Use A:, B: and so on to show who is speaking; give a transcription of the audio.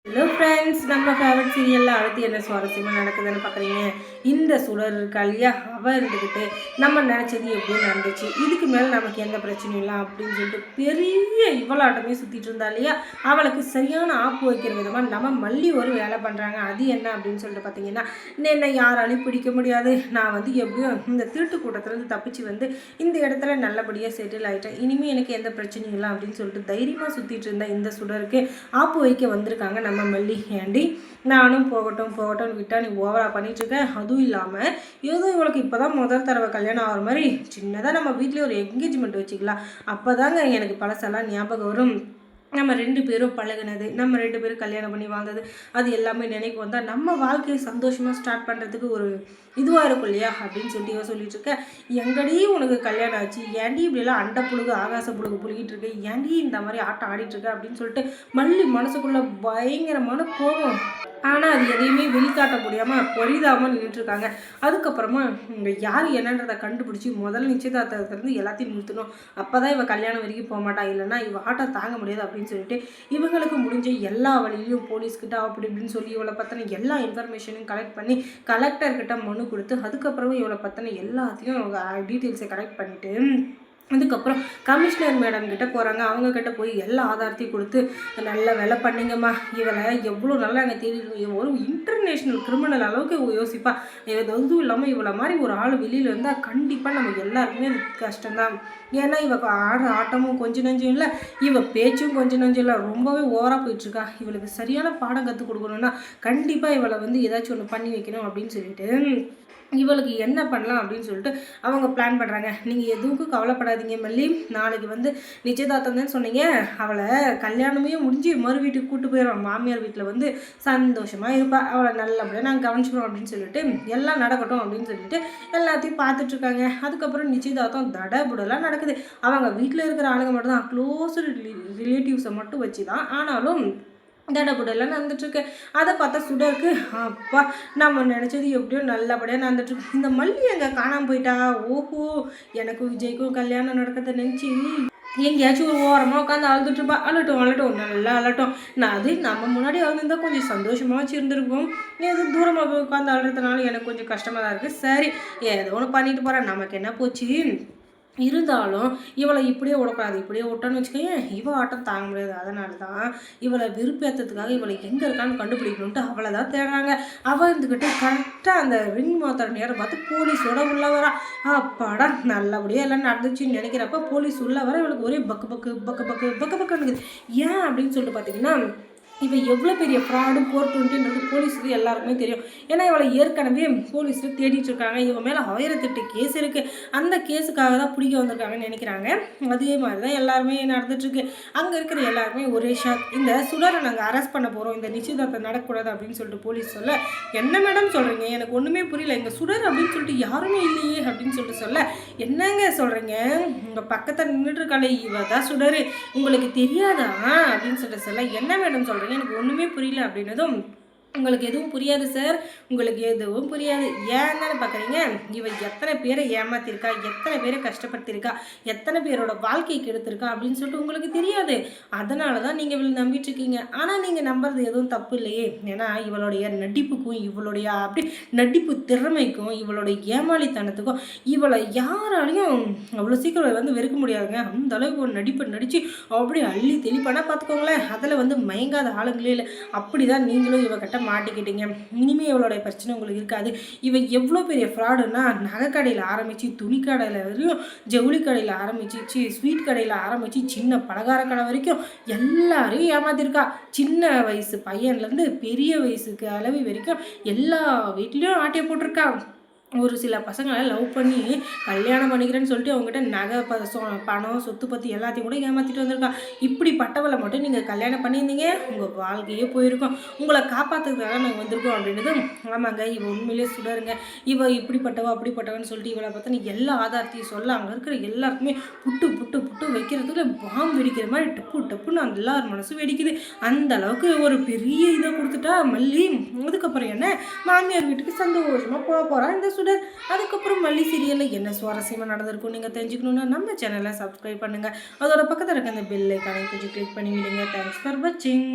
A: Hello friends, நம்ம favourite சீரியலில் அடுத்து என்ன சுவாரஸ்யமாக நடக்குதுன்னு பார்க்குறீங்க. இந்த சுடர் இருக்கா இல்லையா, அவள் இருந்துக்கிட்டு நம்ம நினச்சது எப்படி நடந்துச்சு, இதுக்கு மேலே நமக்கு எந்த பிரச்சனையும் இல்லை அப்படின்னு சொல்லிட்டு பெரிய இவளாட்டமே சுற்றிட்டு இருந்தா இல்லையா. அவளுக்கு சரியான ஆப்பு வைக்கிற விதமாக நம்ம மல்லி ஒரு வேலை பண்ணுறாங்க. அது என்ன அப்படின்னு சொல்லிட்டு பார்த்தீங்கன்னா, என்னை யாராலையும் பிடிக்க முடியாது, நான் வந்து எப்படியும் இந்த திருட்டு கூட்டத்துலேருந்து தப்பிச்சு வந்து இந்த இடத்துல நல்லபடியாக செட்டில் ஆகிட்டேன், இனிமேல் எனக்கு எந்த பிரச்சனையும் இல்லை அப்படின்னு சொல்லிட்டு தைரியமாக சுற்றிட்டு இருந்த இந்த சுடருக்கு ஆப்பு வைக்க வந்திருக்காங்க நம்ம மல்லி. ஏண்டி நானும் போகட்டும் விட்டா நீ ஓவரா பண்ணிட்டு இருக்க, அதுவும் இல்லாமல் ஏதோ இவளுக்கு இப்போதான் முதல் தடவை கல்யாணம் ஆகிற மாதிரி சின்னதாக நம்ம வீட்லேயே ஒரு என்கேஜ்மெண்ட் வச்சுக்கலாம், அப்போதாங்க எனக்கு பழசெல்லாம் ஞாபகம் வரும். நம்ம 2 பேரும் பழகினது, நம்ம 2 பேரும் கல்யாணம் பண்ணி வாழ்ந்தது, அது எல்லாமே நினைக்கு வந்தால் நம்ம வாழ்க்கையை சந்தோஷமாக ஸ்டார்ட் பண்ணுறதுக்கு ஒரு இதுவாக இருக்கும் இல்லையா அப்படின்னு சொல்லிட்டு இவ சொல்லிட்டு இருக்க. எங்கடி உனக்கு கல்யாணம் ஆச்சு, ஏன்டி இப்படியெல்லாம் அண்டை புழுகு ஆகாச புழுகு புழுகிட்டு இருக்கு, ஏன்டி இந்த மாதிரி ஆட்டம் ஆடிட்டு இருக்க அப்படின்னு சொல்லிட்டு மல்லி மனசுக்குள்ள பயங்கரமான கோபம். ஆனால் அது எதையுமே வெளிக்காட்ட முடியாமல் பொரிதாமல் நின்றுட்டுருக்காங்க. அதுக்கப்புறமா இங்கே யார் என்னன்றதை கண்டுபிடிச்சி முதல் நிச்சயதார்த்தத்துலேருந்து எல்லாத்தையும் நிறுத்தணும், அப்போ தான் இவள் கல்யாணம் வரைக்கும் போக மாட்டா, இல்லைன்னா இவள் ஆட்டம் தாங்க முடியாது அப்படின்னு சொல்லிட்டு இவங்களுக்கு முடிஞ்ச எல்லா வழியிலையும் போலீஸ்கிட்ட அப்படி இப்படின்னு சொல்லி இவளை பற்றின எல்லா இன்ஃபர்மேஷனையும் கலெக்ட் பண்ணி கலெக்டர்கிட்ட மனு கொடுத்து அதுக்கப்புறமா இவளை பற்றின எல்லாத்தையும் டீட்டெயில்ஸை கலெக்ட் பண்ணிவிட்டு அதுக்கப்புறம் கமிஷனர் மேடம் கிட்ட போகிறாங்க. அவங்கக்கிட்ட போய் எல்லா ஆதாரத்தையும் கொடுத்து நல்ல வேலை பண்ணிங்கம்மா, இவளை எவ்வளோ நல்லா அங்கே தெரியும், ஒரு இன்டர்நேஷ்னல் கிரிமினல் அளவுக்கு யோசிப்பா, எதுவும் இல்லாமல் இவளை மாதிரி ஒரு ஆள் வெளியில் இருந்தால் கண்டிப்பாக நம்ம எல்லாருக்குமே கஷ்டம்தான். ஏன்னா இவ ஆடுற ஆட்டமும் கொஞ்சம் நஞ்சம் இல்லை, இவ பேச்சும் கொஞ்சம் நஞ்சம் இல்லை, ரொம்பவே ஓவராக போயிட்டுருக்கா. இவளுக்கு சரியான பாடம் கற்றுக் கொடுக்கணுன்னா கண்டிப்பாக இவளை வந்து ஏதாச்சும் ஒன்று பண்ணி வைக்கணும் அப்படின்னு சொல்லிட்டு இவளுக்கு என்ன பண்ணலாம் அப்படின்னு சொல்லிட்டு அவங்க பிளான் பண்ணுறாங்க. நீங்கள் எதுவுக்கும் கவலைப்படாதீங்க மல்லி, நாளைக்கு வந்து நிச்சயதார்த்தம் தான் சொன்னீங்க, அவளை கல்யாணமே முடிஞ்சு மறு வீட்டுக்கு கூப்பிட்டு போயிடுவோம், மாமியார் வீட்டில் வந்து சந்தோஷமாக இருப்பாள், அவளை நல்லபடியாக நாங்கள் கவனிச்சுக்கிறோம் அப்படின்னு சொல்லிட்டு எல்லாம் நடக்கட்டும் அப்படின்னு சொல்லிட்டு எல்லாத்தையும் பார்த்துட்ருக்காங்க. அதுக்கப்புறம் நிச்சயதார்த்தம் தடபுடலாம் நடக்குது. அவங்க வீட்டில் இருக்கிற ஆளுங்க மட்டும் தான், க்ளோஸ் ரிலேட்டிவ்ஸை மட்டும் வச்சு தான், ஆனாலும் தடபுடலாம் நடந்துட்டுருக்கு. அதை பார்த்தா சுடருக்கு அப்பா நம்ம நினச்சது எப்படியோ நல்லபடியாக நடந்துட்டுருக்கு. இந்த மல்லி எங்கே காணாமல் போயிட்டா, ஓஹோ எனக்கு விஜய்க்கும் கல்யாணம் நடக்கிறத நினச்சி எங்கேயாச்சும் ஒரு ஓரமாக உட்காந்து அழுதுட்டுருப்பா. அழட்டும் நல்லா அழட்டும். நான் அது நம்ம முன்னாடி அழுதுருந்தால் கொஞ்சம் சந்தோஷமாக வச்சு இருந்திருக்கும், எதுவும் தூரமாக போய் உட்காந்து அழுறதுனால எனக்கு கொஞ்சம் கஷ்டமாக தான் இருக்குது. சரி ஏதோ ஒன்று பண்ணிட்டு போகிறேன், நமக்கு என்ன போச்சு, இருந்தாலும் இவளை இப்படியே விடக்கூடாது, இப்படியே விட்டோன்னு வச்சுக்கோங்க இவள் ஆட்டம் தாங்க முடியாது. அதனால தான் இவளை விருப்பேற்றத்துக்காக இவளை எங்கே இருக்கான்னு கண்டுபிடிக்கணுன்ட்டு அவளை தான் தேடுறாங்க. அவள் இருந்துக்கிட்டு கரெக்டாக அந்த ரிங் மாத்திர நேரம் பார்த்து போலீஸோட உள்ள வரா. அப்பாடா நல்லபடியாக எல்லாம் நடந்துச்சுன்னு நினைக்கிறப்ப போலீஸ் உள்ள வர இவளுக்கு ஒரே பக்குன்னு ஏன் அப்படின்னு சொல்லிட்டு பார்த்தீங்கன்னா, இவன் எவ்வளோ பெரிய ஃப்ராடும் 420ன்றது போலீஸுக்கு எல்லாருக்குமே தெரியும். ஏன்னா இவளை ஏற்கனவே போலீஸில் தேடிட்டு இருக்காங்க, இவன் மேலே 1008 கேஸ் இருக்குது, அந்த கேஸுக்காக தான் பிடிக்க வந்திருக்காங்கன்னு நினைக்கிறாங்க. அதே மாதிரி தான் எல்லாருமே நடந்துட்டுருக்கு. அங்கே இருக்கிற எல்லாருமே ஒரே ஷாக். இந்த சுடரை நாங்கள் அரெஸ்ட் பண்ண போகிறோம், இந்த நிச்சயதார்த்தம் நடக்கக்கூடாது அப்படின்னு சொல்லிட்டு போலீஸ் சொல்ல, என்ன மேடம் சொல்கிறீங்க, எனக்கு ஒன்றுமே புரியல, இங்கே சுடர் அப்படின்னு சொல்லிட்டு யாருமே இல்லையே அப்படின்னு சொல்லிட்டு சொல்ல, என்னங்க சொல்கிறீங்க, உங்கள் பக்கத்தில் நின்றுட்டு இருக்காளே இவ தான் சுடர், உங்களுக்கு தெரியாதா அப்படின்னு சொல்லிட்டு சொல்ல, என்ன மேடம் சொல்கிறீங்க, எனக்கு ஒன்றுமே புரியல அப்படின்னதும், உங்களுக்கு எதுவும் புரியாது சார், உங்களுக்கு எதுவும் புரியாது, ஏன் தானே பார்க்குறீங்க, இவ எத்தனை பேரை ஏமாத்திருக்கா, எத்தனை பேரை கஷ்டப்படுத்திருக்கா, எத்தனை பேரோட வாழ்க்கைக்கு எடுத்திருக்கா அப்படின்னு சொல்லிட்டு உங்களுக்கு தெரியாது. அதனால தான் நீங்கள் இவளை நம்பிட்டு இருக்கீங்க. ஆனால் நீங்கள் நம்புறது எதுவும் தப்பு இல்லையே, ஏன்னா இவளுடைய நடிப்புக்கும் இவளுடைய அப்படி நடிப்பு திறமைக்கும் இவளுடைய ஏமாளித்தனத்துக்கும் இவளை யாராலையும் அவ்வளோ சீக்கிரம் வந்து வெறுக்க முடியாதுங்க. அந்த அளவுக்கு ஒரு நடிப்பை நடித்து அப்படி அள்ளி தெளிப்பானா பார்த்துக்கோங்களேன். அதில் வந்து மயங்காத ஆளுங்களே இல்லை. அப்படி தான் நீங்களும் இவகிட்ட மாட்டிக்கிட்டீங்க. இனிமேல் இவளுடைய பிரச்சனை உங்களுக்கு இருக்காது. இவன் எவ்வளோ பெரிய ஃப்ராடுன்னா, நகைக்கடையில் ஆரம்பித்து துணி கடையில் வரையும், ஜவுளி கடையில் ஆரம்பிச்சு ஸ்வீட் கடையில் ஆரம்பித்து சின்ன பலகார கடை வரைக்கும் எல்லாரையும் ஏமாத்திருக்கா. சின்ன வயசு பையன்லேருந்து பெரிய வயசுக்கு அளவு வரைக்கும் எல்லா வீட்லேயும் ஆட்டையை போட்டிருக்கா. ஒரு சில பசங்களை லவ் பண்ணி கல்யாணம் பண்ணிக்கிறேன்னு சொல்லிட்டு அவங்ககிட்ட நகை பணம் சொத்து பற்றி எல்லாத்தையும் கூட ஏமாற்றிட்டு வந்திருக்கான். இப்படிப்பட்டவளை மட்டும் நீங்கள் கல்யாணம் பண்ணியிருந்தீங்க, உங்கள் வாழ்க்கையே போயிருக்கோம், உங்களை காப்பாற்றுறதுக்காக நாங்கள் வந்திருக்கோம் அப்படின்றது. ஆமாங்க இவள் உண்மையிலே சுடருங்க, இவள் இப்படிப்பட்டவா அப்படிப்பட்டவன்னு சொல்லிட்டு இவளை பார்த்தா எல்லா ஆதாரத்தையும் சொல்ல அங்கே இருக்கிற எல்லாருக்குமே புட்டு வைக்கிறதுக்கு பாம்பு வெடிக்கிற மாதிரி டப்புன்னு அந்த எல்லார் மனசும் வெடிக்குது. அந்த அளவுக்கு ஒரு பெரிய இதை கொடுத்துட்டா மல்லி. அதுக்கப்புறம் என்ன, மாமியார் வீட்டுக்கு சந்தோஷமாக போகிறா இந்த சுடர். அதுக்கப்புறம் மல்லி சீரியலில் என்ன சுவாரஸ்யமாக நடந்திருக்கும் நீங்கள் தெரிஞ்சுக்கணுன்னா நம்ம சேனலை சப்ஸ்கிரைப் பண்ணுங்கள், அதோட பக்கத்தில் இருக்க அந்த பெல் ஐக்கானை கொஞ்சம் கிளிக் பண்ணி விடுங்க. தேங்க்ஸ் ஃபார் வாட்சிங்.